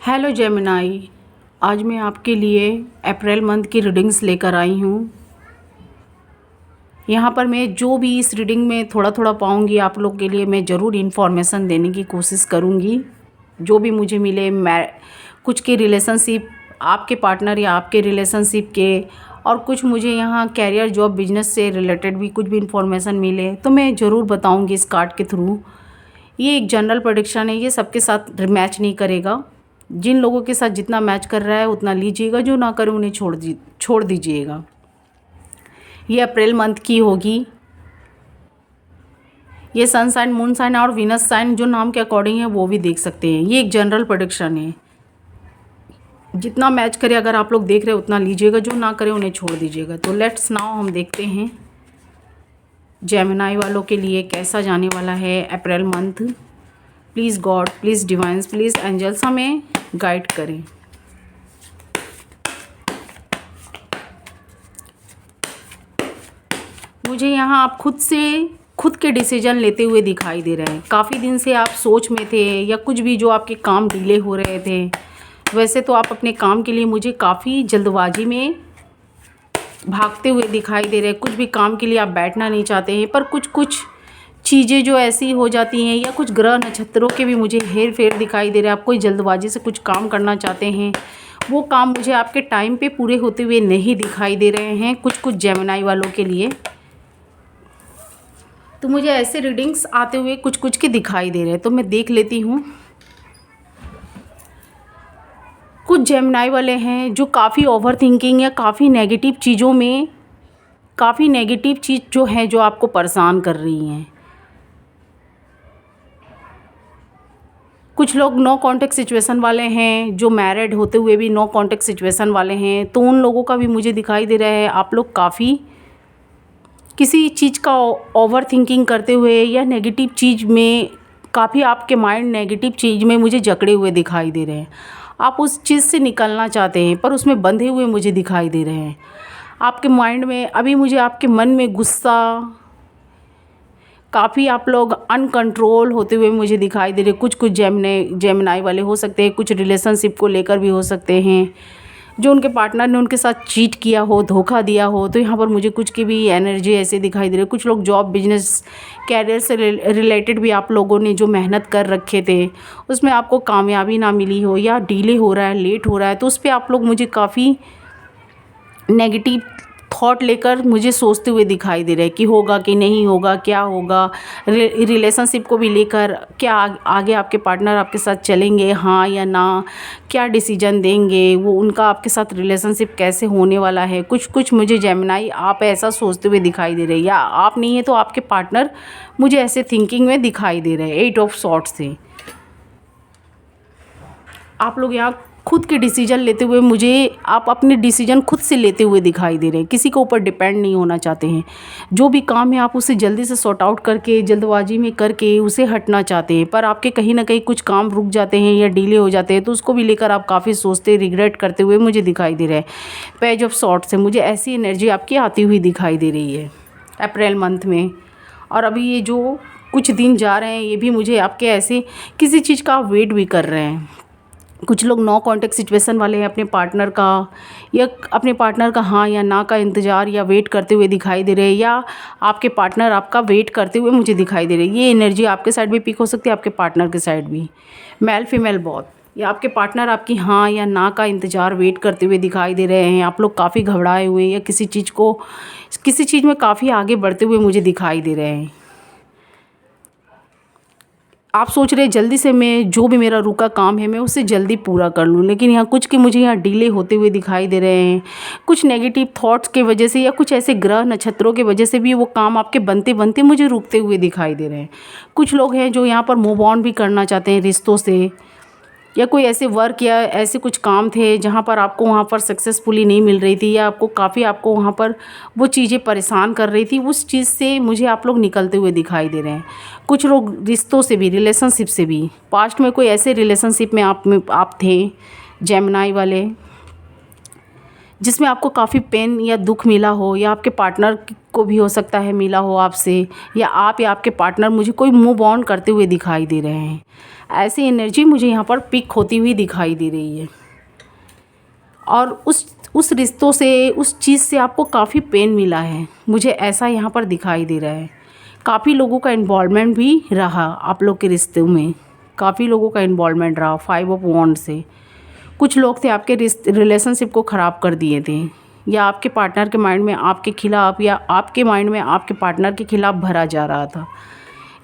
Hello Gemini. आज मैं आपके लिए अप्रैल मंथ की रीडिंग्स लेकर आई हूँ। यहाँ पर मैं जो भी इस रीडिंग में थोड़ा थोड़ा पाऊँगी आप लोग के लिए मैं ज़रूर इन्फॉर्मेशन देने की कोशिश करूँगी। जो भी मुझे मिले, मैं कुछ के रिलेशनशिप आपके पार्टनर या आपके रिलेशनशिप के, और कुछ मुझे यहाँ कैरियर जॉब बिजनेस से रिलेटेड भी कुछ भी इन्फॉर्मेशन मिले तो मैं ज़रूर बताऊँगी इस कार्ड के थ्रू। ये एक जनरल प्रेडिक्शन है, ये सबके साथ मैच नहीं करेगा। जिन लोगों के साथ जितना मैच कर रहा है उतना लीजिएगा, जो ना करे उन्हें छोड़ दीजिएगा। ये अप्रैल मंथ की होगी। ये सन साइन, मून साइन और वीनस साइन जो नाम के अकॉर्डिंग है वो भी देख सकते हैं। ये एक जनरल प्रेडिक्शन है, जितना मैच करे अगर आप लोग देख रहे हैं उतना लीजिएगा, जो ना करे उन्हें छोड़ दीजिएगा। तो लेट्स नाउ हम देखते हैं जेमिनाई वालों के लिए कैसा जाने वाला है April month. Please God, please divines, please angels हमें गाइड करें। मुझे यहाँ आप खुद के डिसीजन लेते हुए दिखाई दे रहे हैं। काफ़ी दिन से आप सोच में थे या कुछ भी जो आपके काम डिले हो रहे थे। वैसे तो आप अपने काम के लिए मुझे काफ़ी जल्दबाजी में भागते हुए दिखाई दे रहे हैं। कुछ भी काम के लिए आप बैठना नहीं चाहते हैं, पर कुछ चीज़ें जो ऐसी हो जाती हैं या कुछ ग्रह नक्षत्रों के भी मुझे हेर फेर दिखाई दे रहे हैं। आप कोई जल्दबाजी से कुछ काम करना चाहते हैं, वो काम मुझे आपके टाइम पे पूरे होते हुए नहीं दिखाई दे रहे हैं कुछ जेमिनाई वालों के लिए। तो मुझे ऐसे रीडिंग्स आते हुए कुछ के दिखाई दे रहे हैं, तो मैं देख लेती हूँ। कुछ जेमिनाई वाले हैं जो काफ़ी ओवर थिंकिंग या काफ़ी नेगेटिव चीज़ों में, काफ़ी नेगेटिव चीज़ जो है जो आपको परेशान कर रही हैं। कुछ लोग नो कांटेक्ट सिचुएशन वाले हैं, जो मैरिड होते हुए भी नो कांटेक्ट सिचुएशन वाले हैं, तो उन लोगों का भी मुझे दिखाई दे रहा है। आप लोग काफ़ी किसी चीज़ का ओवर थिंकिंग करते हुए या नेगेटिव चीज़ में, काफ़ी आपके माइंड नेगेटिव चीज़ में मुझे जकड़े हुए दिखाई दे रहे हैं। आप उस चीज़ से निकलना चाहते हैं पर उसमें बंधे हुए मुझे दिखाई दे रहे हैं। आपके माइंड में अभी मुझे आपके मन में गुस्सा, काफ़ी आप लोग अनकंट्रोल होते हुए मुझे दिखाई दे रहे हैं। कुछ जेमिनाई वाले हो सकते हैं, कुछ रिलेशनशिप को लेकर भी हो सकते हैं, जो उनके पार्टनर ने उनके साथ चीट किया हो, धोखा दिया हो। तो यहाँ पर मुझे कुछ की भी एनर्जी ऐसे दिखाई दे रही है। कुछ लोग जॉब बिजनेस कैरियर से रिलेटेड भी आप लोगों ने जो मेहनत कर रखे थे उसमें आपको कामयाबी ना मिली हो या डिले हो रहा है, लेट हो रहा है, तो उस पर आप लोग मुझे काफ़ी नेगेटिव थॉट लेकर मुझे सोचते हुए दिखाई दे रहे हैं कि होगा कि नहीं होगा, क्या होगा। रिलेशनशिप को भी लेकर क्या आगे आपके पार्टनर आपके साथ चलेंगे, हाँ या ना, क्या डिसीजन देंगे, वो उनका आपके साथ रिलेशनशिप कैसे होने वाला है। कुछ मुझे जेमिनाई आप ऐसा सोचते हुए दिखाई दे रहे हैं, या आप नहीं है तो आपके पार्टनर मुझे ऐसे थिंकिंग में दिखाई दे रहे हैं। 8 ऑफ सॉर्ड्स से आप लोग यहाँ खुद के डिसीजन लेते हुए मुझे, आप अपने डिसीजन खुद से लेते हुए दिखाई दे रहे हैं। किसी के ऊपर डिपेंड नहीं होना चाहते हैं। जो भी काम है आप उसे जल्दी से सॉर्ट आउट करके, जल्दबाजी में करके उसे हटना चाहते हैं, पर आपके कहीं ना कहीं कुछ काम रुक जाते हैं या डिले हो जाते हैं, तो उसको भी लेकर आप काफ़ी सोचते, रिग्रेट करते हुए मुझे दिखाई दे रहा है। पेज ऑफ सॉर्ड्स से मुझे ऐसी एनर्जी आपकी आती हुई दिखाई दे रही है अप्रैल मंथ में। और अभी ये जो कुछ दिन जा रहे हैं ये भी मुझे आपके ऐसे किसी चीज़ का वेट भी कर रहे हैं। कुछ लोग नो कांटेक्ट सिचुएशन वाले हैं, अपने पार्टनर का हाँ या ना का इंतज़ार या वेट करते हुए दिखाई दे रहे हैं, या आपके पार्टनर आपका वेट करते हुए मुझे दिखाई दे रही है। ये एनर्जी आपके साइड भी पिक हो सकती है, आपके पार्टनर के साइड भी, मेल फीमेल बोथ, या आपके पार्टनर आपकी हाँ या ना का इंतज़ार वेट करते हुए दिखाई दे रहे हैं। आप लोग काफ़ी घबराए हुए हैं या किसी चीज़ में काफ़ी आगे बढ़ते हुए मुझे दिखाई दे रहे हैं। आप सोच रहे हैं जल्दी से मैं जो भी मेरा रुका काम है मैं उसे जल्दी पूरा कर लूँ, लेकिन यहाँ कुछ के मुझे यहाँ डिले होते हुए दिखाई दे रहे हैं। कुछ नेगेटिव थॉट्स के वजह से या कुछ ऐसे ग्रह नक्षत्रों के वजह से भी वो काम आपके बनते बनते मुझे रुकते हुए दिखाई दे रहे हैं। कुछ लोग हैं जो यहाँ पर मूव ऑन भी करना चाहते हैं रिश्तों से, या कोई ऐसे वर्क या ऐसे कुछ काम थे जहाँ पर आपको वहाँ पर सक्सेसफुली नहीं मिल रही थी, या आपको वहाँ पर वो चीज़ें परेशान कर रही थी, उस चीज़ से मुझे आप लोग निकलते हुए दिखाई दे रहे हैं। कुछ लोग रिश्तों से भी, रिलेशनशिप से भी, पास्ट में कोई ऐसे रिलेशनशिप में आप थे जेमिनाई वाले, जिसमें आपको काफ़ी पेन या दुख मिला हो, या आपके पार्टनर को भी हो सकता है मिला हो आपसे, या आपके पार्टनर मुझे कोई मूव ऑन करते हुए दिखाई दे रहे हैं। ऐसी एनर्जी मुझे यहाँ पर पिक होती हुई दिखाई दे रही है। और उस रिश्तों से, उस चीज़ से आपको काफ़ी पेन मिला है, मुझे ऐसा यहाँ पर दिखाई दे रहा है। काफ़ी लोगों का इन्वॉल्वमेंट भी रहा आप लोग के रिश्ते में, काफ़ी लोगों का इन्वॉल्वमेंट रहा 5 ऑफ वॉन्ड से। कुछ लोग थे आपके रिलेशनशिप को ख़राब कर दिए थे, या आपके पार्टनर के माइंड में आपके खिलाफ़, या आपके माइंड में आपके पार्टनर के खिलाफ़ भरा जा रहा था,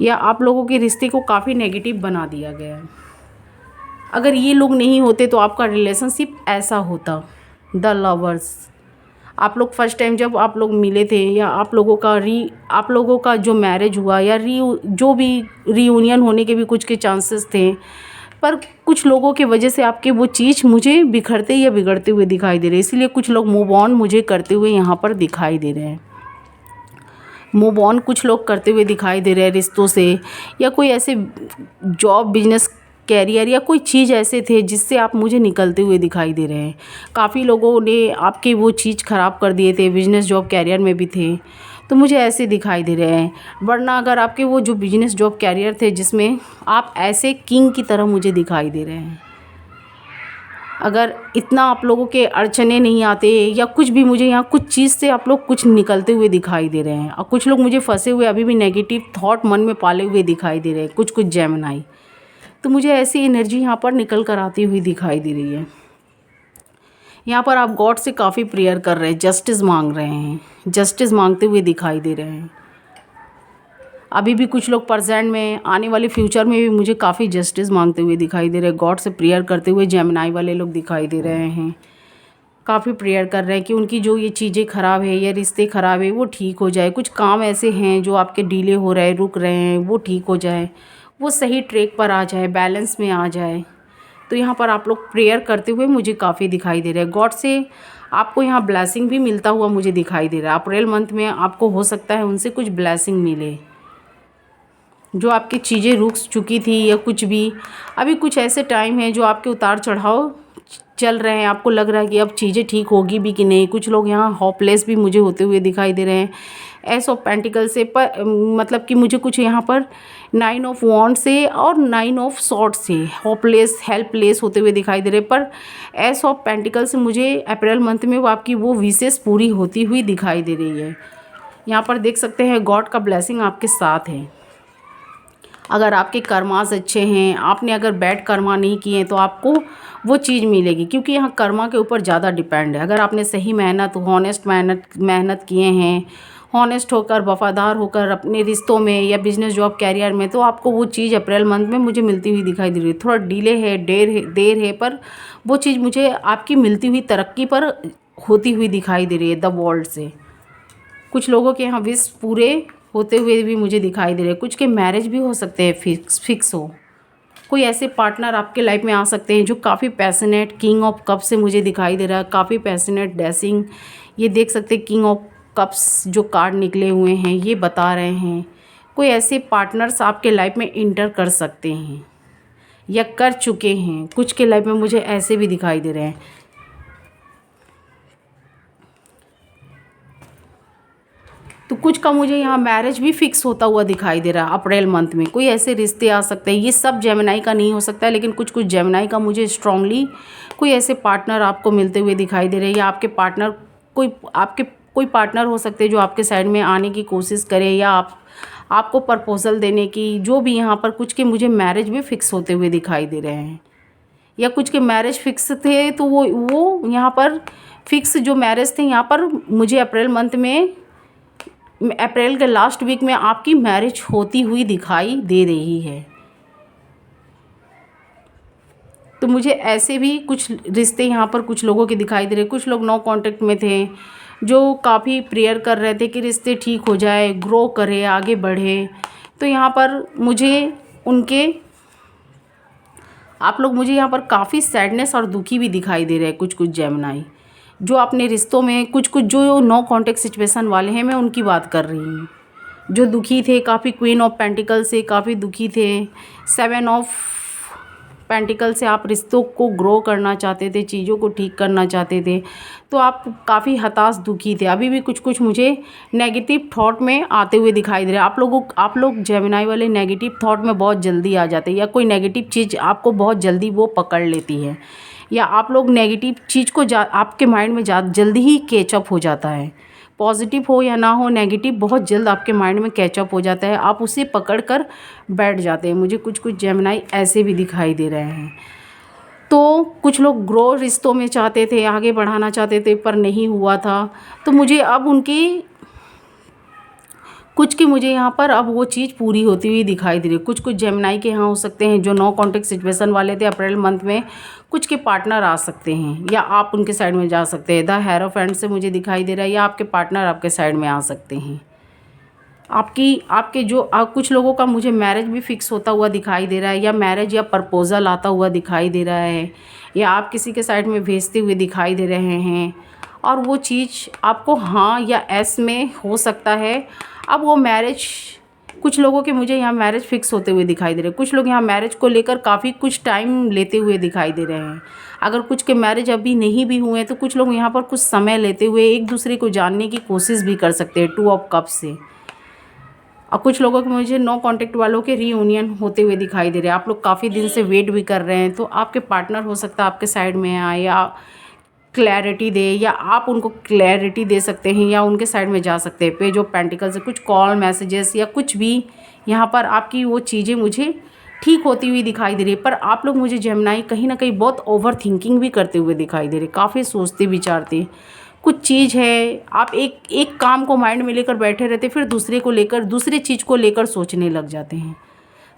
या आप लोगों के रिश्ते को काफ़ी नेगेटिव बना दिया गया है। अगर ये लोग नहीं होते तो आपका रिलेशनशिप ऐसा होता। द लवर्स, आप लोग फर्स्ट टाइम जब आप लोग मिले थे, या आप लोगों का जो मैरिज हुआ, या जो भी रीयूनियन होने के भी कुछ के चांसेस थे, पर कुछ लोगों के वजह से आपके वो चीज़ मुझे बिखरते या बिगड़ते हुए दिखाई दे रहे हैं। इसीलिए कुछ लोग मूव ऑन मुझे करते हुए यहाँ पर दिखाई दे रहे हैं। मूव ऑन कुछ लोग करते हुए दिखाई दे रहे हैं रिश्तों से, या कोई ऐसे जॉब, बिजनेस, कैरियर, या कोई चीज़ ऐसे थे जिससे आप मुझे निकलते हुए दिखाई दे रहे हैं। काफ़ी लोगों ने आपके वो चीज़ ख़राब कर दिए थे, बिजनेस, जॉब, कैरियर में भी थे, तो मुझे ऐसे दिखाई दे रहे हैं। वरना अगर आपके वो जो बिजनेस, जॉब, कैरियर थे जिसमें आप ऐसे किंग की तरह मुझे दिखाई दे रहे हैं। अगर इतना आप लोगों के अड़चने नहीं आते, या कुछ भी, मुझे यहाँ कुछ चीज़ से आप लोग कुछ निकलते हुए दिखाई दे रहे हैं। और कुछ लोग मुझे फंसे हुए अभी भी नेगेटिव थॉट मन में पाले हुए दिखाई दे रहे हैं, कुछ जेमिनी। तो मुझे ऐसी एनर्जी यहाँ पर निकल कर आती हुई दिखाई दे रही है। यहाँ पर आप गॉड से काफ़ी प्रेयर कर रहे हैं, जस्टिस मांग रहे हैं, जस्टिस मांगते हुए दिखाई दे रहे हैं। अभी भी कुछ लोग प्रेजेंट में, आने वाले फ्यूचर में भी मुझे काफ़ी जस्टिस मांगते हुए दिखाई दे रहे हैं। गॉड से प्रेयर करते हुए जेमिनी वाले लोग दिखाई दे रहे हैं। काफ़ी प्रेयर कर रहे हैं कि उनकी जो ये चीज़ें ख़राब है, या रिश्ते ख़राब है, वो ठीक हो जाए। कुछ काम ऐसे हैं जो आपके डिले हो रहे हैं, रुक रहे हैं, वो ठीक हो जाए, वो सही ट्रैक पर आ जाए, बैलेंस में आ जाए। तो यहाँ पर आप लोग प्रेयर करते हुए मुझे काफ़ी दिखाई दे रहा है। गॉड से आपको यहाँ ब्लेसिंग भी मिलता हुआ मुझे दिखाई दे रहा है। अप्रैल मंथ में आपको हो सकता है उनसे कुछ ब्लेसिंग मिले, जो आपकी चीज़ें रुक चुकी थी, या कुछ भी। अभी कुछ ऐसे टाइम है जो आपके उतार चढ़ाव चल रहे हैं, आपको लग रहा है कि अब चीज़ें ठीक होगी भी कि नहीं। कुछ लोग यहाँ होपलेस भी मुझे होते हुए दिखाई दे रहे हैं। एस ऑफ पेंटिकल से, पर मतलब कि मुझे कुछ यहाँ पर 9 ऑफ वॉन्ड से और 9 ऑफ सॉर्ड से होपलेस, हेल्पलेस होते हुए दिखाई दे रहे हैं। पर एस ऑफ पेंटिकल से मुझे अप्रैल मंथ में वो आपकी वो विशेष पूरी होती हुई दिखाई दे रही है। यहाँ पर देख सकते हैं गॉड का ब्लेसिंग आपके साथ है। अगर आपके कर्मास अच्छे हैं, आपने अगर बैड कर्मा नहीं किए हैं, तो आपको वो चीज़ मिलेगी, क्योंकि यहाँ कर्मा के ऊपर ज़्यादा डिपेंड है। अगर आपने सही मेहनत, हॉनेस्ट मेहनत किए हैं, हॉनेस्ट होकर, वफ़ादार होकर अपने रिश्तों में, या बिज़नेस, जॉब, कैरियर में, तो आपको वो चीज़ अप्रैल मंथ में मुझे मिलती हुई दिखाई दे रही है। थोड़ा डिले है, देर है, पर वो चीज़ मुझे आपकी मिलती हुई तरक्की पर होती हुई दिखाई दे रही है द वर्ल्ड से। कुछ लोगों के यहाँ विश पूरे होते हुए भी मुझे दिखाई दे रहे हैं। कुछ के मैरिज भी हो सकते हैं, फिक्स हो। कोई ऐसे पार्टनर आपके लाइफ में आ सकते हैं जो काफ़ी पैशनेट, किंग ऑफ कप्स से मुझे दिखाई दे रहा है, काफ़ी पैशनेट, डैशिंग। ये देख सकते हैं किंग ऑफ कप्स जो कार्ड निकले हुए हैं, ये बता रहे हैं कोई ऐसे पार्टनर्स आपके लाइफ में इंटर कर सकते हैं, या कर चुके हैं। कुछ के लाइफ में मुझे ऐसे भी दिखाई दे रहे हैं। तो कुछ का मुझे यहाँ मैरिज भी फिक्स होता हुआ दिखाई दे रहा है अप्रैल मंथ में। कोई ऐसे रिश्ते आ सकते हैं, ये सब जेमिनी का नहीं हो सकता है, लेकिन कुछ जेमिनी का मुझे स्ट्रांगली कोई ऐसे पार्टनर आपको मिलते हुए दिखाई दे रहे हैं, या आपके पार्टनर कोई पार्टनर हो सकते हैं जो आपके साइड में आने की कोशिश करे, या आपको प्रपोजल देने की, जो भी। यहाँ पर कुछ के मुझे मैरिज भी फिक्स होते हुए दिखाई दे रहे हैं, या कुछ के मैरिज फिक्स थे, तो वो यहाँ पर फिक्स जो मैरिज थे, यहाँ पर मुझे अप्रैल मंथ में, अप्रैल के लास्ट वीक में आपकी मैरिज होती हुई दिखाई दे रही है। तो मुझे ऐसे भी कुछ रिश्ते यहाँ पर कुछ लोगों के दिखाई दे रहे। कुछ लोग नो कांटेक्ट में थे, जो काफ़ी प्रेयर कर रहे थे कि रिश्ते ठीक हो जाए, ग्रो करे, आगे बढ़े। तो यहाँ पर मुझे आप लोग मुझे यहाँ पर काफ़ी सैडनेस और दुखी भी दिखाई दे रहे हैं। कुछ जेमिनी जो अपने रिश्तों में, कुछ जो नो कांटेक्ट सिचुएशन वाले हैं, मैं उनकी बात कर रही हूँ, जो दुखी थे, काफ़ी क्वीन ऑफ पेंटिकल से काफ़ी दुखी थे, 7 ऑफ पेंटिकल से आप रिश्तों को ग्रो करना चाहते थे, चीज़ों को ठीक करना चाहते थे, तो आप काफ़ी हताश दुखी थे। अभी भी कुछ कुछ मुझे नेगेटिव थॉट में आते हुए दिखाई दे रहे हैं। आप लोग जेमिनी वाले नेगेटिव थॉट में बहुत जल्दी आ जाते हैं, या कोई नेगेटिव चीज़ आपको बहुत जल्दी वो पकड़ लेती है, या आप लोग नेगेटिव चीज़ को आपके माइंड में जल्दी ही कैचअप हो जाता है। पॉजिटिव हो या ना हो, नेगेटिव बहुत जल्द आपके माइंड में कैचअप हो जाता है, आप उसे पकड़ कर बैठ जाते हैं। मुझे कुछ कुछ जेमिनी ऐसे भी दिखाई दे रहे हैं। तो कुछ लोग ग्रो रिश्तों में चाहते थे, आगे बढ़ाना चाहते थे, पर नहीं हुआ था। तो मुझे अब मुझे यहाँ पर अब वो चीज़ पूरी होती हुई दिखाई दे रही है। कुछ कुछ जेमिनी के यहाँ हो सकते हैं जो नो कॉन्टेक्ट सिचुएशन वाले थे अप्रैल मंथ में, कुछ के पार्टनर आ सकते हैं, या आप उनके साइड में जा सकते हैं। द हेरोफेंट से मुझे दिखाई दे रहा है, या आपके पार्टनर आपके साइड में आ सकते हैं। कुछ लोगों का मुझे मैरिज भी फिक्स होता हुआ दिखाई दे रहा है, या मैरिज या प्रपोजल आता हुआ दिखाई दे रहा है, या आप किसी के साइड में भेजते हुए दिखाई दे रहे हैं, और वो चीज़ आपको हाँ या एस में हो सकता है। अब वो मैरिज, कुछ लोगों के मुझे यहाँ मैरिज फिक्स होते हुए दिखाई दे रहे हैं। कुछ लोग यहाँ मैरिज को लेकर काफ़ी कुछ टाइम लेते हुए दिखाई दे रहे हैं। अगर कुछ के मैरिज अभी नहीं भी हुए हैं तो कुछ लोग यहाँ पर कुछ समय लेते हुए एक दूसरे को जानने की कोशिश भी कर सकते हैं 2 ऑफ कप्स से। और कुछ लोगों के मुझे नो कॉन्टेक्ट वालों के रीयूनियन होते हुए दिखाई दे रहे हैं। आप लोग काफ़ी दिन से वेट भी कर रहे हैं, तो आपके पार्टनर हो सकता है आपके साइड में आए, या क्लैरिटी दे, या आप उनको क्लैरिटी दे सकते हैं, या उनके साइड में जा सकते हैं। पेज ऑफ पेंटिकल से कुछ कॉल मैसेजेस या कुछ भी यहाँ पर आपकी वो चीज़ें मुझे ठीक होती हुई दिखाई दे रही है। पर आप लोग मुझे जेमिनी कहीं ना कहीं बहुत ओवर थिंकिंग भी करते हुए दिखाई दे रहे, काफ़ी सोचते विचारते। कुछ चीज़ है, आप एक काम को माइंड में लेकर बैठे रहते, फिर दूसरे चीज़ को लेकर सोचने लग जाते हैं।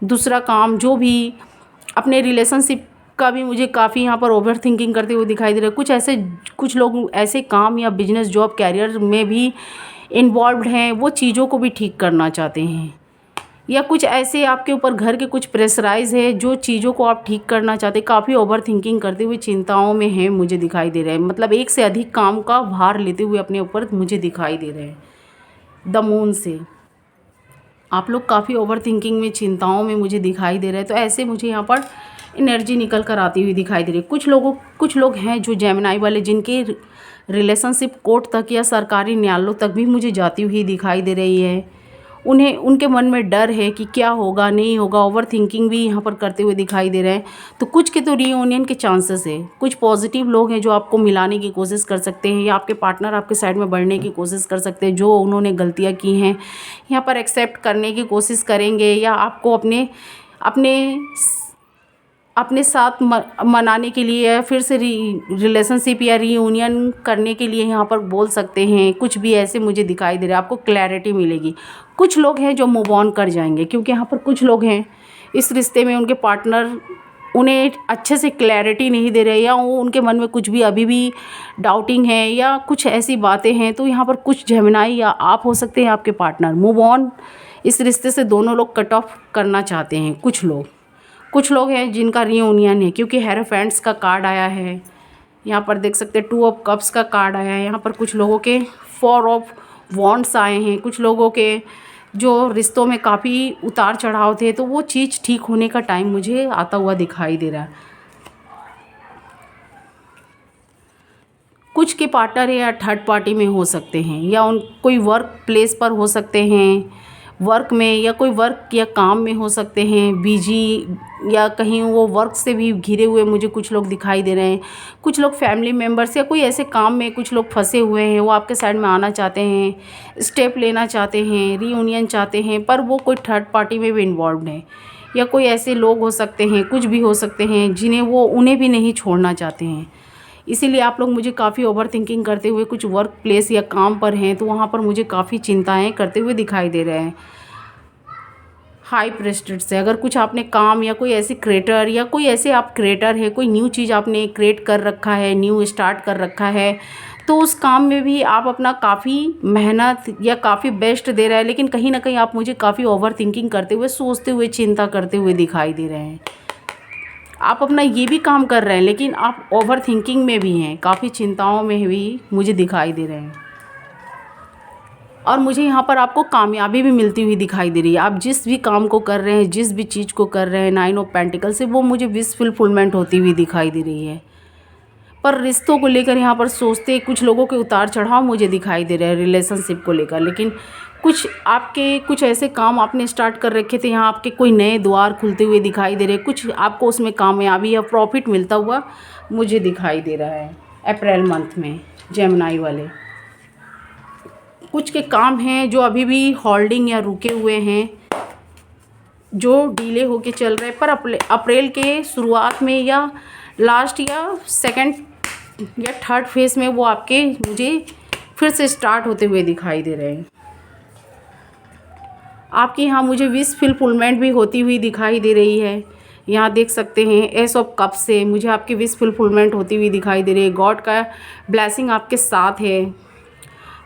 दूसरा काम जो भी, अपने रिलेशनशिप का भी मुझे काफ़ी यहाँ पर ओवर थिंकिंग करते हुए दिखाई दे रहा है। कुछ लोग ऐसे काम या बिजनेस जॉब कैरियर में भी इन्वॉल्व्ड हैं, वो चीज़ों को भी ठीक करना चाहते हैं, या कुछ ऐसे आपके ऊपर घर के कुछ प्रेशराइज है जो चीज़ों को आप ठीक करना चाहते हैं। काफ़ी ओवर थिंकिंग करते हुए चिंताओं में हैं मुझे दिखाई दे रहे हैं, मतलब एक से अधिक काम का भार लेते हुए अपने ऊपर मुझे दिखाई दे रहे हैं। द मून से आप लोग काफ़ी ओवर थिंकिंग में, चिंताओं में मुझे दिखाई दे रहे हैं। तो ऐसे मुझे यहाँ पर एनर्जी निकल कर आती हुई दिखाई दे रही है। कुछ लोग हैं जो जेमिनी वाले, जिनके रिलेशनशिप कोर्ट तक या सरकारी न्यायालयों तक भी मुझे जाती हुई दिखाई दे रही है। उनके मन में डर है कि क्या होगा नहीं होगा, ओवर थिंकिंग भी यहाँ पर करते हुए दिखाई दे रहे हैं। तो कुछ के तो रीयूनियन के चांसेस है। कुछ पॉजिटिव लोग हैं जो आपको मिलाने की कोशिश कर सकते हैं, या आपके पार्टनर आपके साइड में बढ़ने की कोशिश कर सकते हैं। जो उन्होंने गलतियाँ की हैं यहाँ पर एक्सेप्ट करने की कोशिश करेंगे, या आपको अपने साथ मनाने के लिए, फिर से रिलेशनशिप या रीयूनियन करने के लिए यहाँ पर बोल सकते हैं। कुछ भी ऐसे मुझे दिखाई दे रहा है, आपको क्लैरिटी मिलेगी। कुछ लोग हैं जो मूव ऑन कर जाएंगे, क्योंकि यहाँ पर कुछ लोग हैं इस रिश्ते में, उनके पार्टनर उन्हें अच्छे से क्लैरिटी नहीं दे रहे, या वो उनके मन में कुछ भी अभी भी डाउटिंग है, या कुछ ऐसी बातें हैं। तो यहाँ पर कुछ जेमिनी या आप हो सकते हैं, आपके पार्टनर मूव ऑन, इस रिश्ते से दोनों लोग कट ऑफ करना चाहते हैं। कुछ लोग हैं जिनका रीयूनियन है, क्योंकि हेरोफेंट्स का कार्ड आया है। यहाँ पर देख सकते हैं 2 ऑफ कप्स का कार्ड आया है। यहाँ पर कुछ लोगों के 4 ऑफ वॉन्ड्स आए हैं। कुछ लोगों के जो रिश्तों में काफ़ी उतार चढ़ाव थे, तो वो चीज़ ठीक होने का टाइम मुझे आता हुआ दिखाई दे रहा है। कुछ के पार्टनर या थर्ड पार्टी में हो सकते हैं, या कोई वर्क प्लेस पर हो सकते हैं, वर्क में, या कोई वर्क या काम में हो सकते हैं बिजी, या कहीं वो वर्क से भी घिरे हुए मुझे कुछ लोग दिखाई दे रहे हैं। कुछ लोग फैमिली मेम्बर्स या कोई ऐसे काम में कुछ लोग फंसे हुए हैं, वो आपके साइड में आना चाहते हैं, स्टेप लेना चाहते हैं, रीयूनियन चाहते हैं, पर वो कोई थर्ड पार्टी में भी इन्वॉल्व है। या कोई ऐसे लोग हो सकते हैं, कुछ भी हो सकते हैं, उन्हें भी नहीं छोड़ना चाहते हैं। इसीलिए आप लोग मुझे काफ़ी ओवर थिंकिंग करते हुए कुछ वर्क प्लेस या काम पर हैं, तो वहाँ पर मुझे काफ़ी चिंताएं करते हुए दिखाई दे रहे हैं। हाई प्रेस्टेड से अगर कुछ आपने काम या कोई ऐसे क्रिएटर, या कोई ऐसे आप क्रिएटर है, कोई न्यू चीज़ आपने क्रिएट कर रखा है, न्यू स्टार्ट कर रखा है, तो उस काम में भी आप अपना काफ़ी मेहनत या काफ़ी बेस्ट दे रहे हैं, लेकिन कहीं ना कहीं आप मुझे काफ़ी ओवर थिंकिंग करते हुए, सोचते हुए, चिंता करते हुए दिखाई दे रहे हैं। आप अपना ये भी काम कर रहे हैं, लेकिन आप ओवर थिंकिंग में भी हैं, काफ़ी चिंताओं में भी मुझे दिखाई दे रहे हैं। और मुझे यहाँ पर आपको कामयाबी भी मिलती हुई दिखाई दे रही है। आप जिस भी काम को कर रहे हैं, जिस भी चीज़ को कर रहे हैं, 9 ऑफ पेंटिकल से वो मुझे विश फुलफिलमेंट होती हुई दिखाई दे रही है। पर रिश्तों को लेकर यहाँ पर सोचते कुछ लोगों के उतार चढ़ाव मुझे दिखाई दे रहे हैं रिलेशनशिप को लेकर, लेकिन कुछ ऐसे काम आपने स्टार्ट कर रखे थे, यहाँ आपके कोई नए द्वार खुलते हुए दिखाई दे रहे हैं, कुछ आपको उसमें कामयाबी या प्रॉफिट मिलता हुआ मुझे दिखाई दे रहा है अप्रैल मंथ में। जेमिनी वाले कुछ के काम हैं जो अभी भी होल्डिंग या रुके हुए हैं, जो डिले होके चल रहे हैं, पर अप्रैल के शुरुआत में या लास्ट या सेकंड या थर्ड फेज में वो आपके मुझे फिर से स्टार्ट होते हुए दिखाई दे रहे हैं। आपके यहाँ मुझे विश फुलफिलमेंट भी होती हुई दिखाई दे रही है। यहाँ देख सकते हैं एस ऑफ कप से मुझे आपकी विश फुलफिलमेंट होती हुई दिखाई दे रही है। गॉड का ब्लेसिंग आपके साथ है।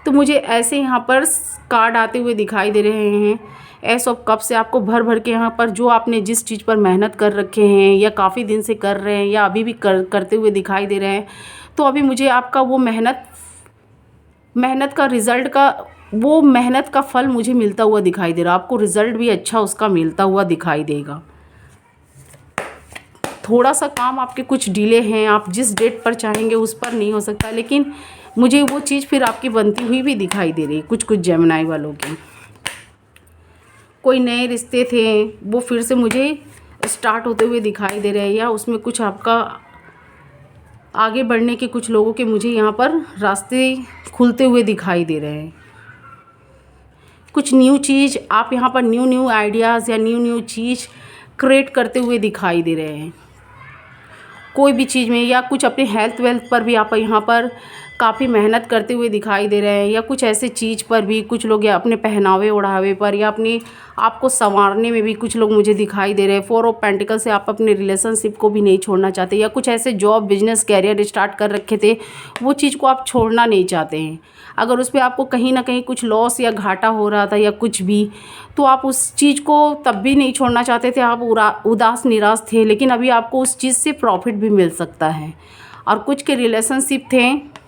तो मुझे ऐसे यहाँ पर कार्ड आते हुए दिखाई दे रहे हैं। एस ऑफ कप से आपको भर भर के यहाँ पर जो आपने जिस चीज़ पर मेहनत कर रखे हैं या काफ़ी दिन से कर रहे हैं या अभी भी करते हुए दिखाई दे रहे हैं, तो अभी मुझे आपका वो मेहनत का रिज़ल्ट का वो मेहनत का फल मुझे मिलता हुआ दिखाई दे रहा है। आपको रिज़ल्ट भी अच्छा उसका मिलता हुआ दिखाई देगा। थोड़ा सा काम आपके कुछ डिले हैं, आप जिस डेट पर चाहेंगे उस पर नहीं हो सकता, लेकिन मुझे वो चीज़ फिर आपकी बनती हुई भी दिखाई दे रही। कुछ जेमिनी वालों की कोई नए रिश्ते थे वो फिर से मुझे स्टार्ट होते हुए दिखाई दे रहे हैं, या उसमें कुछ आपका आगे बढ़ने के कुछ लोगों के मुझे यहाँ पर रास्ते खुलते हुए दिखाई दे रहे हैं। कुछ न्यू चीज़ आप यहाँ पर न्यू आइडियाज़ या न्यू चीज़ क्रिएट करते हुए दिखाई दे रहे हैं। कोई भी चीज़ में या कुछ अपने हेल्थ वेल्थ पर भी आप यहाँ पर काफ़ी मेहनत करते हुए दिखाई दे रहे हैं, या कुछ ऐसे चीज़ पर भी कुछ लोग या अपने पहनावे ओढ़ावे पर या अपने आप को संवारने में भी कुछ लोग मुझे दिखाई दे रहे हैं। 4 ऑफ पेंटिकल से आप अपने रिलेशनशिप को भी नहीं छोड़ना चाहते, या कुछ ऐसे जॉब बिजनेस कैरियर स्टार्ट कर रखे थे वो चीज़ को आप छोड़ना नहीं चाहते हैं। अगर उस पर आपको कहीं ना कहीं कुछ लॉस या घाटा हो रहा था या कुछ भी, तो आप उस चीज़ को तब भी नहीं छोड़ना चाहते थे, आप उदास निराश थे, लेकिन अभी आपको उस चीज़ से प्रॉफिट भी मिल सकता है। और कुछ के रिलेशनशिप थे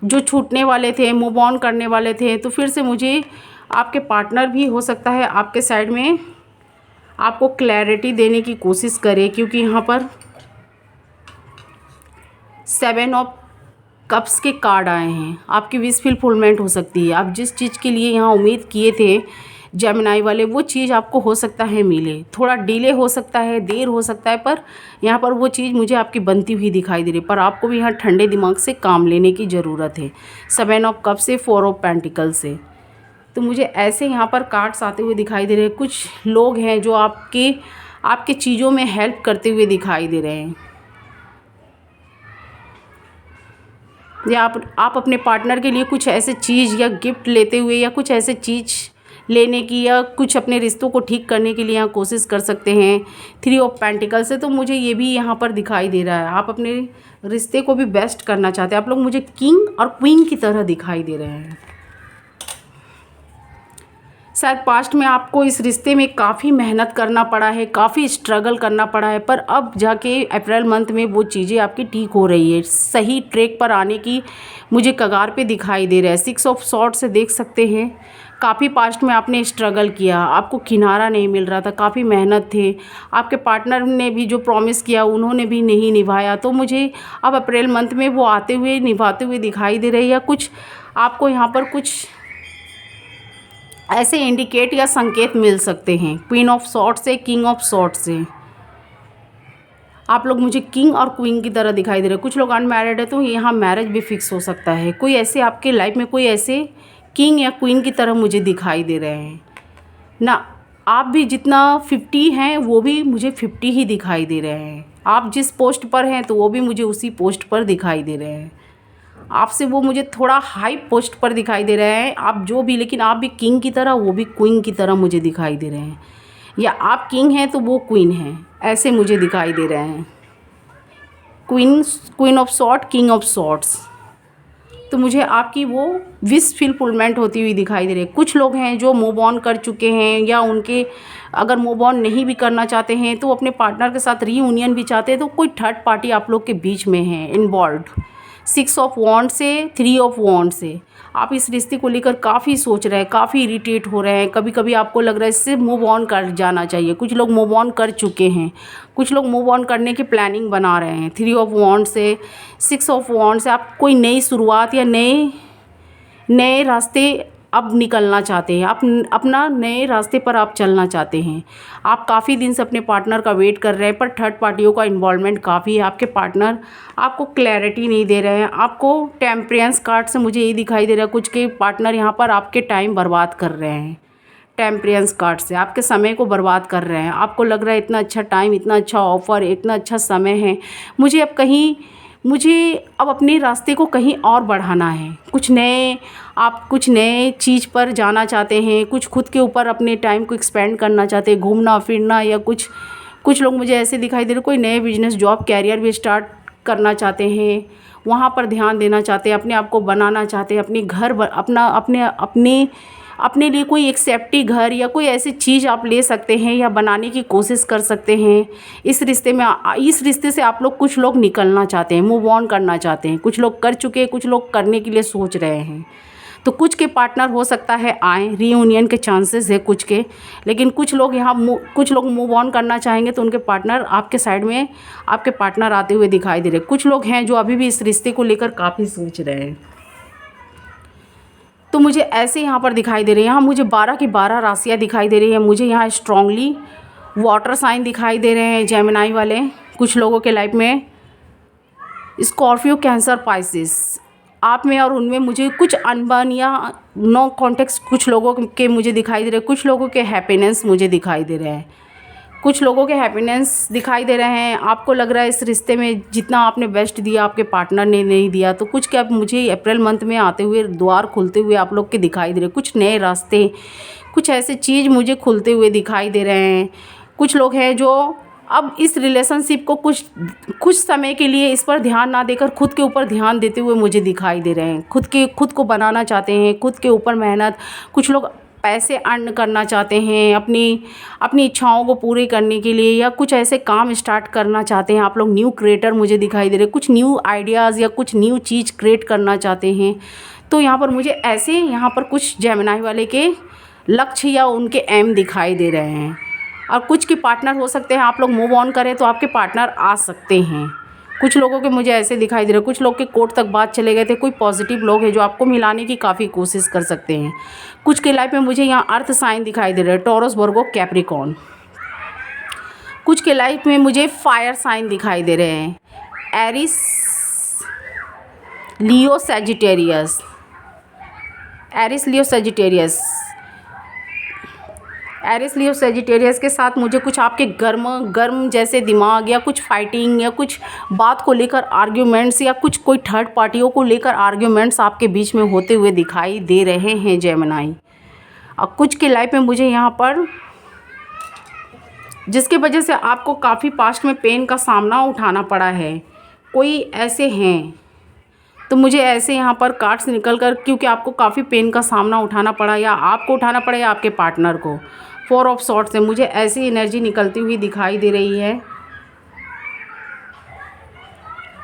जो छूटने वाले थे, मूव ऑन करने वाले थे, तो फिर से मुझे आपके पार्टनर भी हो सकता है आपके साइड में आपको क्लैरिटी देने की कोशिश करे, क्योंकि यहाँ पर 7 ऑफ कप्स के कार्ड आए हैं। आपकी विश फुलफिलमेंट हो सकती है। आप जिस चीज़ के लिए यहाँ उम्मीद किए थे जेमिनी वाले, वो चीज़ आपको हो सकता है मिले। थोड़ा डिले हो सकता है, देर हो सकता है, पर यहाँ पर वो चीज़ मुझे आपकी बनती हुई दिखाई दे रही है। पर आपको भी यहाँ ठंडे दिमाग से काम लेने की ज़रूरत है। 7 ऑफ कप से 4 ऑफ पेंटिकल से तो मुझे ऐसे यहाँ पर कार्ड्स आते हुए दिखाई दे रहे हैं। कुछ लोग हैं जो आपके चीज़ों में हेल्प करते हुए दिखाई दे रहे हैं, या आप अपने पार्टनर के लिए कुछ ऐसे चीज़ या गिफ्ट लेते हुए या कुछ ऐसे चीज़ लेने की या कुछ अपने रिश्तों को ठीक करने के लिए यहाँ कोशिश कर सकते हैं 3 ऑफ पेंटिकल से। तो मुझे ये भी यहाँ पर दिखाई दे रहा है, आप अपने रिश्ते को भी बेस्ट करना चाहते हैं। आप लोग मुझे किंग और क्वीन की तरह दिखाई दे रहे हैं। शायद पास्ट में आपको इस रिश्ते में काफ़ी मेहनत करना पड़ा है, काफ़ी स्ट्रगल करना पड़ा है, पर अब जाके अप्रैल मंथ में वो चीज़ें आपकी ठीक हो रही है, सही ट्रैक पर आने की मुझे कगार पे दिखाई दे रहा है। 6 ऑफ सॉर्ड से देख सकते हैं काफ़ी पास्ट में आपने स्ट्रगल किया, आपको किनारा नहीं मिल रहा था, काफ़ी मेहनत थे, आपके पार्टनर ने भी जो प्रॉमिस किया उन्होंने भी नहीं निभाया, तो मुझे अब अप्रैल मंथ में वो आते हुए निभाते हुए दिखाई दे रही है। कुछ आपको यहाँ पर कुछ ऐसे इंडिकेट या संकेत मिल सकते हैं क्वीन ऑफ सॉर्ड से, किंग ऑफ सॉर्ड से। आप लोग मुझे किंग और क्वीन की तरह दिखाई दे रहे हैं। कुछ लोग अनमैरिड है तो यहाँ मैरिज भी फिक्स हो सकता है। कोई ऐसे आपके लाइफ में कोई ऐसे किंग या क्वीन की तरह मुझे दिखाई दे रहे हैं ना। आप भी जितना 50 हैं वो भी मुझे 50 ही दिखाई दे रहे हैं। आप जिस पोस्ट पर हैं तो वो भी मुझे उसी पोस्ट पर दिखाई दे रहे हैं। आपसे वो मुझे थोड़ा हाई पोस्ट पर दिखाई दे रहे हैं, आप जो भी, लेकिन आप भी किंग की तरह वो भी क्वीन की तरह मुझे दिखाई दे रहे हैं, या आप किंग हैं तो वो क्वीन हैं, ऐसे मुझे दिखाई दे रहे हैं। Queen of sword, king of swords. तो मुझे आपकी वो विश फुलफिलमेंट होती हुई दिखाई दे रही है। कुछ लोग हैं जो मूव ऑन कर चुके हैं, या उनके अगर मूव ऑन नहीं भी करना चाहते हैं तो अपने पार्टनर के साथ रीयूनियन भी चाहते हैं, तो कोई थर्ड पार्टी आप लोग के बीच में है इन्वॉल्व, 6 ऑफ वॉन्ड से 3 ऑफ वॉन्ड से आप इस रिश्ते को लेकर काफ़ी सोच रहे हैं, काफ़ी इरिटेट हो रहे हैं। कभी कभी आपको लग रहा है इससे मूव ऑन कर जाना चाहिए। कुछ लोग मूव ऑन कर चुके हैं, कुछ लोग मूव ऑन करने की प्लानिंग बना रहे हैं। 3 ऑफ वॉन्ड से 6 ऑफ वॉन्ड से आप कोई नई शुरुआत या नए नए रास्ते अब निकलना चाहते हैं। आप अपना नए रास्ते पर आप चलना चाहते हैं। आप काफ़ी दिन से अपने पार्टनर का वेट कर रहे हैं, पर थर्ड पार्टियों का इन्वॉल्वमेंट काफ़ी है। आपके पार्टनर आपको क्लैरिटी नहीं दे रहे हैं। आपको टेम्परेंस कार्ड से मुझे ये दिखाई दे रहा है, कुछ के पार्टनर यहाँ पर आपके टाइम बर्बाद कर रहे हैं। टेम्परेंस कार्ड से आपके समय को बर्बाद कर रहे हैं। आपको लग रहा है इतना अच्छा टाइम, इतना अच्छा ऑफ़र, इतना अच्छा समय है, मुझे अब अपने रास्ते को कहीं और बढ़ाना है। आप कुछ नए चीज़ पर जाना चाहते हैं, कुछ खुद के ऊपर अपने टाइम को एक्सपेंड करना चाहते हैं, घूमना फिरना, या कुछ लोग मुझे ऐसे दिखाई दे रहे, कोई नए बिजनेस, जॉब, कैरियर भी स्टार्ट करना चाहते हैं, वहाँ पर ध्यान देना चाहते हैं, अपने आप को बनाना चाहते हैं, अपने घर अपने लिए कोई एक सेफ्टी घर या कोई ऐसी चीज़ आप ले सकते हैं या बनाने की कोशिश कर सकते हैं। इस रिश्ते से आप लोग, कुछ लोग निकलना चाहते हैं, मूव ऑन करना चाहते हैं। कुछ लोग कर चुके हैं, कुछ लोग करने के लिए सोच रहे हैं। तो कुछ के पार्टनर हो सकता है आए, रीयूनियन के चांसेस है कुछ के, लेकिन कुछ लोग कुछ लोग मूव ऑन करना चाहेंगे तो उनके पार्टनर आपके साइड में, आपके पार्टनर आते हुए दिखाई दे रहे हैं। कुछ लोग हैं जो अभी भी इस रिश्ते को लेकर काफ़ी सोच रहे हैं। तो मुझे ऐसे यहाँ पर दिखाई दे रही है, यहाँ मुझे 12 की 12 राशियाँ दिखाई दे रही है। मुझे यहाँ स्ट्रांगली वाटर साइन दिखाई दे रहे हैं, जेमिनाई वाले। कुछ लोगों के लाइफ में स्कॉर्पियो, कैंसर, पाइसिस, आप में और उनमें मुझे कुछ अनबन या नो कॉन्टेक्स्ट कुछ लोगों के मुझे दिखाई दे रहे हैं। कुछ लोगों के हैप्पीनेस मुझे दिखाई दे रहे हैं, कुछ लोगों के हैप्पीनेस दिखाई दे रहे हैं। आपको लग रहा है इस रिश्ते में जितना आपने बेस्ट दिया आपके पार्टनर ने नहीं दिया। तो कुछ क्या मुझे अप्रैल मंथ में आते हुए द्वार खुलते हुए आप लोग के दिखाई दे रहे हैं। कुछ नए रास्ते, कुछ ऐसे चीज़ मुझे खुलते हुए दिखाई दे रहे हैं। कुछ लोग हैं जो अब इस रिलेशनशिप को कुछ समय के लिए इस पर ध्यान ना देकर खुद के ऊपर ध्यान देते हुए मुझे दिखाई दे रहे हैं। खुद को बनाना चाहते हैं, खुद के ऊपर मेहनत। कुछ लोग पैसे अर्न करना चाहते हैं अपनी इच्छाओं को पूरी करने के लिए, या कुछ ऐसे काम स्टार्ट करना चाहते हैं। आप लोग न्यू क्रिएटर मुझे दिखाई दे रहे हैं, कुछ न्यू आइडियाज़ या कुछ न्यू चीज़ क्रिएट करना चाहते हैं। तो यहाँ पर मुझे ऐसे यहाँ पर कुछ जेमिनाई वाले के लक्ष्य या उनके एम दिखाई दे रहे हैं। और कुछ के पार्टनर हो सकते हैं आप लोग मूव ऑन करें तो आपके पार्टनर आ सकते हैं। कुछ लोगों के मुझे ऐसे दिखाई दे रहे हैं, कुछ लोग के कोर्ट तक बात चले गए थे। कोई पॉजिटिव लोग हैं जो आपको मिलाने की काफ़ी कोशिश कर सकते हैं। कुछ के लाइफ में मुझे यहाँ अर्थ साइन दिखाई दे रहे हैं, टॉरस, वर्गो, कैप्रिकॉर्न। कुछ के लाइफ में मुझे फायर साइन दिखाई दे रहे हैं, एरिस, लियो, सैजिटेरियस। एरिस, लियो, सैजिटेरियस के साथ मुझे कुछ आपके गर्म जैसे दिमाग, या कुछ फाइटिंग, या कुछ बात को लेकर आर्ग्यूमेंट्स, या कोई थर्ड पार्टियों को लेकर आर्ग्यूमेंट्स आपके बीच में होते हुए दिखाई दे रहे हैं जेमिनाई। और कुछ के लाइफ में मुझे यहाँ पर, जिसके वजह से आपको काफ़ी पास्ट में पेन का सामना उठाना पड़ा है, कोई ऐसे हैं। तो मुझे ऐसे यहाँ पर कार्ड्स निकल कर, क्योंकि आपको काफ़ी पेन का सामना उठाना पड़ा, या आपको उठाना पड़ा या आपके पार्टनर को। 4 ऑफ सॉर्ड्स से मुझे ऐसी एनर्जी निकलती हुई दिखाई दे रही है।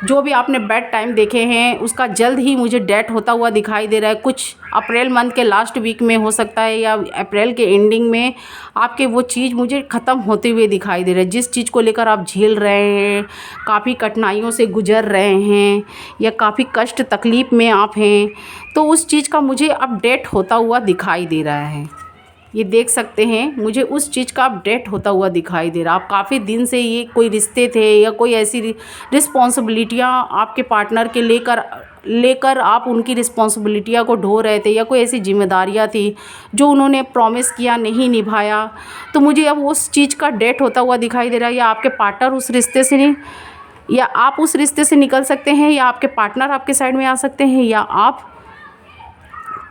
जो भी आपने बैड टाइम देखे हैं उसका जल्द ही मुझे डेथ होता हुआ दिखाई दे रहा है। कुछ अप्रैल मंथ के लास्ट वीक में हो सकता है, या अप्रैल के एंडिंग में आपके वो चीज़ मुझे ख़त्म होते हुए दिखाई दे रहा है। जिस चीज़ को लेकर आप झेल रहे हैं, काफ़ी कठिनाइयों से गुजर रहे हैं, या काफ़ी कष्ट तकलीफ़ में आप हैं, तो उस चीज़ का मुझे अब डेथ होता हुआ दिखाई दे रहा है। ये देख सकते हैं, मुझे उस चीज़ का अपडेट होता हुआ दिखाई दे रहा। आप काफ़ी दिन से ये कोई रिश्ते थे, या कोई ऐसी रिस्पॉन्सिबिलिटियाँ आपके पार्टनर के लेकर आप उनकी रिस्पॉन्सिबिलिटियाँ को ढो रहे थे, या कोई ऐसी जिम्मेदारियाँ थी जो उन्होंने प्रॉमिस किया, नहीं निभाया। तो मुझे अब उस चीज़ का डेट होता हुआ दिखाई दे रहा है। या आपके पार्टनर उस रिश्ते से नहीं, या आप उस रिश्ते से निकल सकते हैं, या आपके पार्टनर आपके साइड में आ सकते हैं, या आप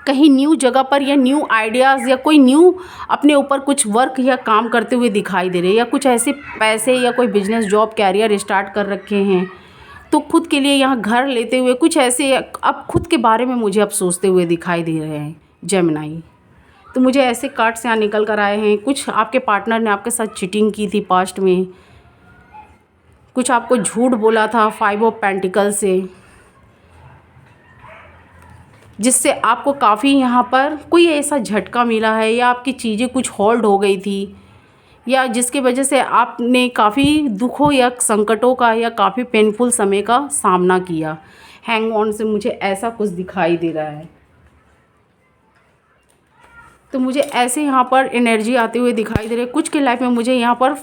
कहीं न्यू जगह पर, या न्यू आइडियाज़, या कोई न्यू अपने ऊपर कुछ वर्क या काम करते हुए दिखाई दे रहे हैं, या कुछ ऐसे पैसे या कोई बिजनेस, जॉब, कैरियर स्टार्ट कर रखे हैं। तो खुद के लिए यहाँ घर लेते हुए कुछ ऐसे अब खुद के बारे में मुझे अब सोचते हुए दिखाई दे रहे हैं जेमिनाई। तो मुझे ऐसे कार्ड्स यहाँ निकल कर आए हैं। कुछ आपके पार्टनर ने आपके साथ चीटिंग की थी पास्ट में, कुछ आपको झूठ बोला था 5 ऑफ पेंटिकल से, जिससे आपको काफ़ी यहाँ पर कोई ऐसा झटका मिला है या आपकी चीज़ें कुछ होल्ड हो गई थी या जिसकी वजह से आपने काफ़ी दुखों या संकटों का या काफ़ी पेनफुल समय का सामना किया। हैंग ऑन से मुझे ऐसा कुछ दिखाई दे रहा है। तो मुझे ऐसे यहाँ पर एनर्जी आते हुए दिखाई दे रही है। कुछ के लाइफ में मुझे यहाँ पर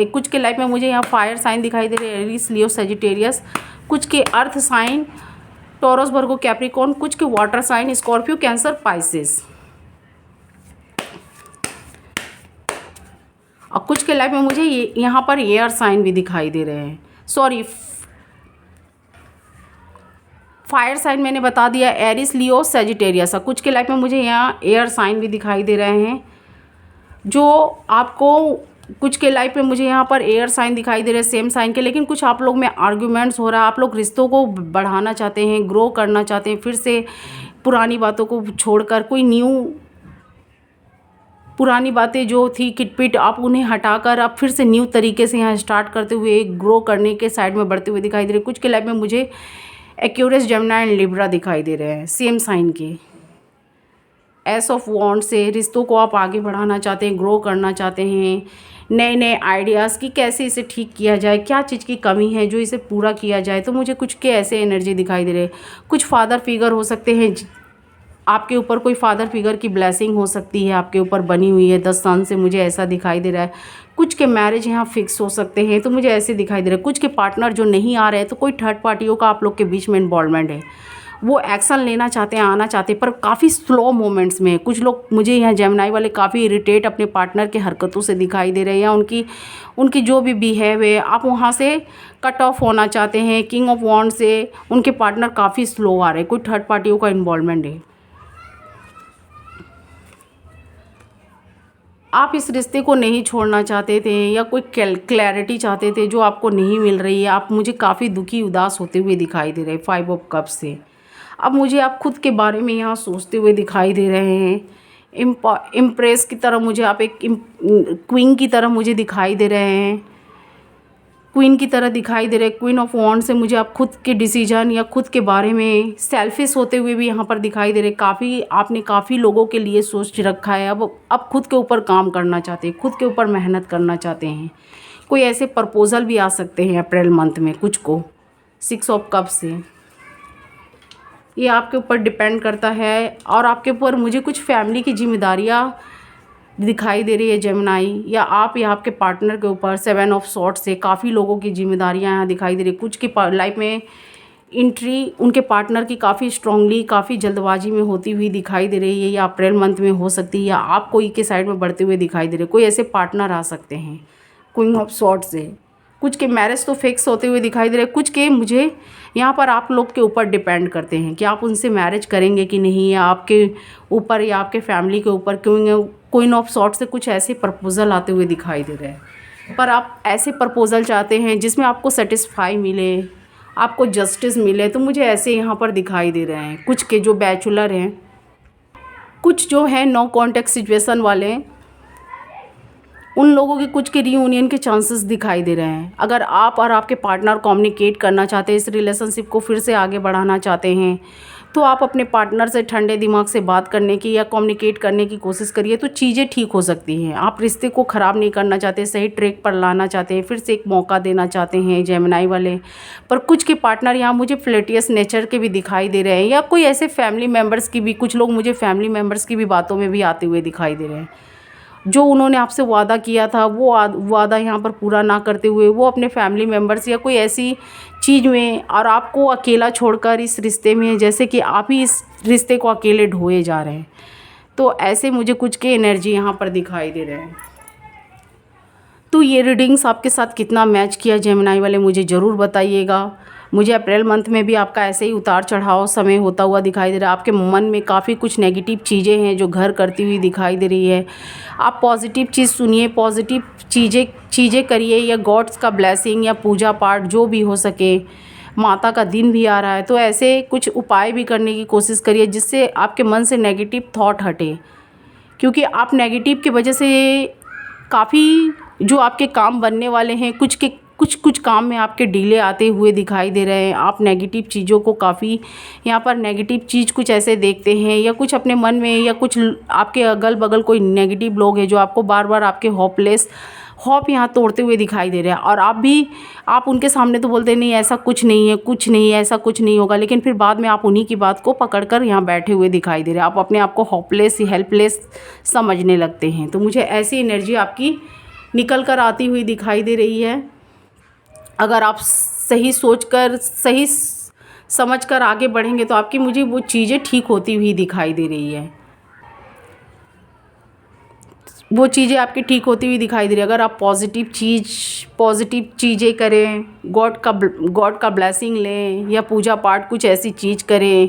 कुछ के लाइफ में मुझे यहाँ फायर साइन दिखाई दे रहे हैं, एरीज, लियो, सजिटेरियस। कुछ के earth sign Taurus, Virgo, Capricorn. कुछ के water sign Scorpio, Cancer, Pisces. और कुछ के लाइफ में मुझे यहाँ पर एयर साइन भी दिखाई दे रहे हैं। सॉरी, फायर साइन मैंने बता दिया, एरिस, लियो, सजिटेरियस। कुछ के लाइफ में मुझे यहाँ एयर साइन भी दिखाई दे रहे हैं। जो आपको कुछ के लाइफ में मुझे यहाँ पर एयर साइन दिखाई दे रहे हैं सेम साइन के, लेकिन कुछ आप लोग में आर्ग्यूमेंट्स हो रहा है। आप लोग रिश्तों को बढ़ाना चाहते हैं, ग्रो करना चाहते हैं, फिर से पुरानी बातों को छोड़कर कोई न्यू, पुरानी बातें जो थी किटपिट आप उन्हें हटाकर अब फिर से न्यू तरीके से यहाँ स्टार्ट करते हुए ग्रो करने के साइड में बढ़ते हुए दिखाई दे रहे हैं। कुछ के लाइफ में मुझे एक्यूरियस, जेमिनी एंड लिब्रा दिखाई दे रहे हैं सेम साइन के। एस ऑफ वॉन्ड से रिश्तों को आप आगे बढ़ाना चाहते हैं, ग्रो करना चाहते हैं, नए नए आइडियाज़ कि कैसे इसे ठीक किया जाए, क्या चीज़ की कमी है जो इसे पूरा किया जाए। तो मुझे कुछ के ऐसे एनर्जी दिखाई दे रहे हैं। कुछ फादर फिगर हो सकते हैं, आपके ऊपर कोई फादर फिगर की ब्लेसिंग हो सकती है, आपके ऊपर बनी हुई है 10 साल से, मुझे ऐसा दिखाई दे रहा है। कुछ के मैरिज यहाँ फिक्स हो सकते हैं, तो मुझे ऐसे दिखाई दे रहा है। कुछ के पार्टनर जो नहीं आ रहे हैं, तो कोई थर्ड पार्टियों का आप लोग के बीच में इन्वॉल्वमेंट है, वो एक्शन लेना चाहते हैं, आना चाहते हैं, पर काफ़ी स्लो मोमेंट्स में। कुछ लोग मुझे यहाँ जेमिनी वाले काफ़ी इरिटेट अपने पार्टनर के हरकतों से दिखाई दे रहे हैं, या उनकी जो भी बिहेव है आप वहाँ से कट ऑफ होना चाहते हैं। किंग ऑफ वॉन्ड से उनके पार्टनर काफ़ी स्लो आ रहे हैं, कोई थर्ड पार्टियों का इन्वॉल्वमेंट है। आप इस रिश्ते को नहीं छोड़ना चाहते थे या कोई क्लैरिटी चाहते थे जो आपको नहीं मिल रही है। आप मुझे काफ़ी दुखी, उदास होते हुए दिखाई दे रहे हैं 5 ऑफ कप्स से। अब मुझे आप खुद के बारे में यहाँ सोचते हुए दिखाई दे रहे हैं। इम्प्रेस की तरह मुझे आप एक क्वीन की तरह मुझे दिखाई दे रहे हैं, क्वीन की तरह दिखाई दे रहे हैं। क्वीन ऑफ वॉन्ड से मुझे आप खुद के डिसीजन या खुद के बारे में सेल्फिश होते हुए भी यहाँ पर दिखाई दे रहे हैं। आपने काफ़ी लोगों के लिए सोच रखा है, अब खुद के ऊपर काम करना चाहते हैं, खुद के ऊपर मेहनत करना चाहते हैं। कोई ऐसे प्रपोजल भी आ सकते हैं अप्रैल मंथ में कुछ को 6 ऑफ कप से। ये आपके ऊपर डिपेंड करता है, और आपके ऊपर मुझे कुछ फैमिली की जिम्मेदारियाँ दिखाई दे रही है जेमिनी, या आप या आपके पार्टनर के ऊपर 7 ऑफ सॉर्ड्स से काफ़ी लोगों की जिम्मेदारियां यहाँ दिखाई दे रही है। कुछ की लाइफ में एंट्री उनके पार्टनर की काफ़ी स्ट्रांगली, काफ़ी जल्दबाजी में होती हुई दिखाई दे रही है, या अप्रैल मंथ में हो सकती है, या आप कोई के साइड में बढ़ते हुए दिखाई दे रहे। कोई ऐसे पार्टनर आ सकते हैं क्वीन ऑफ सॉर्ड्स से। कुछ के मैरिज तो फिक्स होते हुए दिखाई दे रहे हैं। कुछ के मुझे यहाँ पर आप लोग के ऊपर डिपेंड करते हैं कि आप उनसे मैरिज करेंगे कि नहीं, या आपके ऊपर या आपके फैमिली के ऊपर। क्वीन ऑफ सॉर्ड्स से कुछ ऐसे प्रपोजल आते हुए दिखाई दे रहे हैं, पर आप ऐसे प्रपोजल चाहते हैं जिसमें आपको सेटिस्फाई मिले, आपको जस्टिस मिले। तो मुझे ऐसे यहाँ पर दिखाई दे रहे हैं। कुछ के जो बैचलर हैं, कुछ जो है नो कॉन्टैक्ट सिचुएशन वाले, उन लोगों के कुछ के रीयूनियन के चांसेस दिखाई दे रहे हैं। अगर आप और आपके पार्टनर कम्युनिकेट करना चाहते हैं, इस रिलेशनशिप को फिर से आगे बढ़ाना चाहते हैं, तो आप अपने पार्टनर से ठंडे दिमाग से बात करने की या कम्युनिकेट करने की कोशिश करिए, तो चीज़ें ठीक हो सकती हैं। आप रिश्ते को ख़राब नहीं करना चाहते, सही ट्रैक पर लाना चाहते हैं, फिर से एक मौका देना चाहते हैं जेमिनी वाले। पर कुछ के पार्टनर यहाँ मुझे फ्लर्टियस नेचर के भी दिखाई दे रहे हैं, या कोई ऐसे फैमिली मेम्बर्स की भी, कुछ लोग मुझे फैमिली मेम्बर्स की भी बातों में भी आते हुए दिखाई दे रहे हैं। जो उन्होंने आपसे वादा किया था वो वादा यहाँ पर पूरा ना करते हुए वो अपने फैमिली मेम्बर्स या कोई ऐसी चीज़ में, और आपको अकेला छोड़कर इस रिश्ते में, जैसे कि आप ही इस रिश्ते को अकेले ढोए जा रहे हैं। तो ऐसे मुझे कुछ के एनर्जी यहाँ पर दिखाई दे रहे हैं। तो ये रीडिंग्स आपके साथ कितना मैच किया जेमिनी वाले, मुझे ज़रूर बताइएगा। मुझे अप्रैल मंथ में भी आपका ऐसे ही उतार चढ़ाव समय होता हुआ दिखाई दे रहा है। आपके मन में काफ़ी कुछ नेगेटिव चीज़ें हैं जो घर करती हुई दिखाई दे रही है। आप पॉजिटिव चीज़ सुनिए, पॉजिटिव चीज़ें करिए, या गॉड्स का ब्लेसिंग या पूजा पाठ जो भी हो सके। माता का दिन भी आ रहा है, तो ऐसे कुछ उपाय भी करने की कोशिश करिए जिससे आपके मन से नेगेटिव थॉट हटे, क्योंकि आप नेगेटिव की वजह से काफ़ी जो आपके काम बनने वाले हैं, कुछ के कुछ कुछ काम में आपके डिले आते हुए दिखाई दे रहे हैं। आप नेगेटिव चीज़ों को काफ़ी यहाँ पर नेगेटिव चीज़ कुछ ऐसे देखते हैं, या कुछ अपने मन में, या कुछ आपके अगल बगल कोई नेगेटिव लोग हैं जो आपको बार बार आपके होप यहाँ तोड़ते हुए दिखाई दे रहे हैं। और आप उनके सामने तो बोलते नहीं ऐसा कुछ नहीं है, कुछ नहीं है, ऐसा कुछ नहीं होगा, लेकिन फिर बाद में आप उन्हीं की बात को पकड़कर यहाँ बैठे हुए दिखाई दे रहे हैं। आप अपने आप को होपलेस, हेल्पलेस समझने लगते हैं। तो मुझे ऐसी एनर्जी आपकी निकल कर आती हुई दिखाई दे रही है। अगर आप सही सोचकर, सही समझकर आगे बढ़ेंगे तो आपकी मुझे वो चीज़ें ठीक होती हुई दिखाई दे रही है। वो चीज़ें आपकी ठीक होती हुई दिखाई दे रही है। अगर आप पॉजिटिव चीज़ें करें, गॉड का ब्लेसिंग लें, या पूजा पाठ कुछ ऐसी चीज़ करें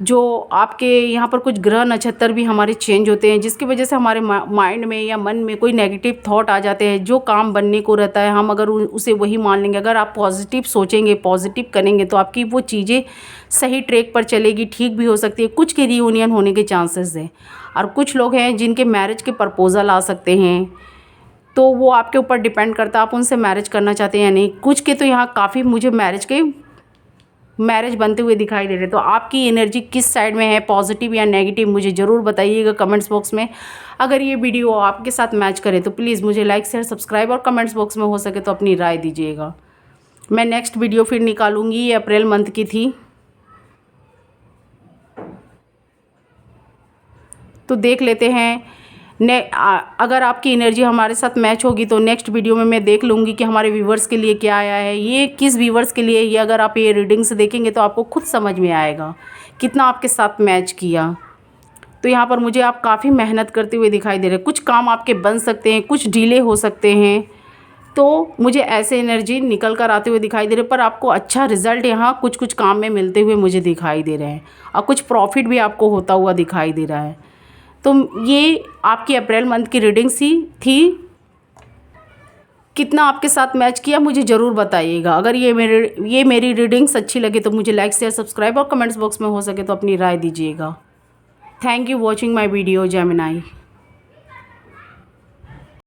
जो आपके यहाँ पर कुछ ग्रह नक्षत्र भी हमारे चेंज होते हैं, जिसकी वजह से हमारे माइंड में या मन में कोई नेगेटिव थॉट आ जाते हैं। जो काम बनने को रहता है हम अगर उसे वही मान लेंगे, अगर आप पॉजिटिव सोचेंगे, पॉजिटिव करेंगे, तो आपकी वो चीज़ें सही ट्रैक पर चलेगी। ठीक भी हो सकती है, कुछ के रियूनियन होने के चांसेस हैं। और कुछ लोग हैं जिनके मैरिज के प्रपोजल आ सकते हैं, तो वो आपके ऊपर डिपेंड करता है आप उनसे मैरिज करना चाहते हैं या नहीं। कुछ के तो यहाँ काफ़ी मुझे मैरिज बनते हुए दिखाई दे रहे। तो आपकी एनर्जी किस साइड में है, पॉजिटिव या नेगेटिव, मुझे ज़रूर बताइएगा कमेंट्स बॉक्स में। अगर ये वीडियो आपके साथ मैच करे तो प्लीज़ मुझे लाइक, शेयर, सब्सक्राइब और कमेंट्स बॉक्स में हो सके तो अपनी राय दीजिएगा। मैं नेक्स्ट वीडियो फिर निकालूंगी, ये अप्रैल मंथ की थी, तो देख लेते हैं। अगर आपकी एनर्जी हमारे साथ मैच होगी तो नेक्स्ट वीडियो में मैं देख लूँगी कि हमारे व्यूवर्स के लिए क्या आया है, ये किस व्यूवर्स के लिए। ये अगर आप ये रीडिंग से देखेंगे तो आपको खुद समझ में आएगा कितना आपके साथ मैच किया। तो यहाँ पर मुझे आप काफ़ी मेहनत करते हुए दिखाई दे रहे हैं। कुछ काम आपके बन सकते हैं, कुछ डिले हो सकते हैं, तो मुझे ऐसे एनर्जी निकल कर आते हुए दिखाई दे रहे हैं। पर आपको अच्छा रिजल्ट यहाँ कुछ कुछ काम में मिलते हुए मुझे दिखाई दे रहे हैं, और कुछ प्रॉफिट भी आपको होता हुआ दिखाई दे रहा है। तो ये आपकी अप्रैल मंथ की रीडिंग थी। कितना आपके साथ मैच किया मुझे ज़रूर बताइएगा। अगर ये मेरी रीडिंग्स अच्छी लगे तो मुझे लाइक, शेयर, सब्सक्राइब और कमेंट्स बॉक्स में हो सके तो अपनी राय दीजिएगा। Thank you watching my video Gemini.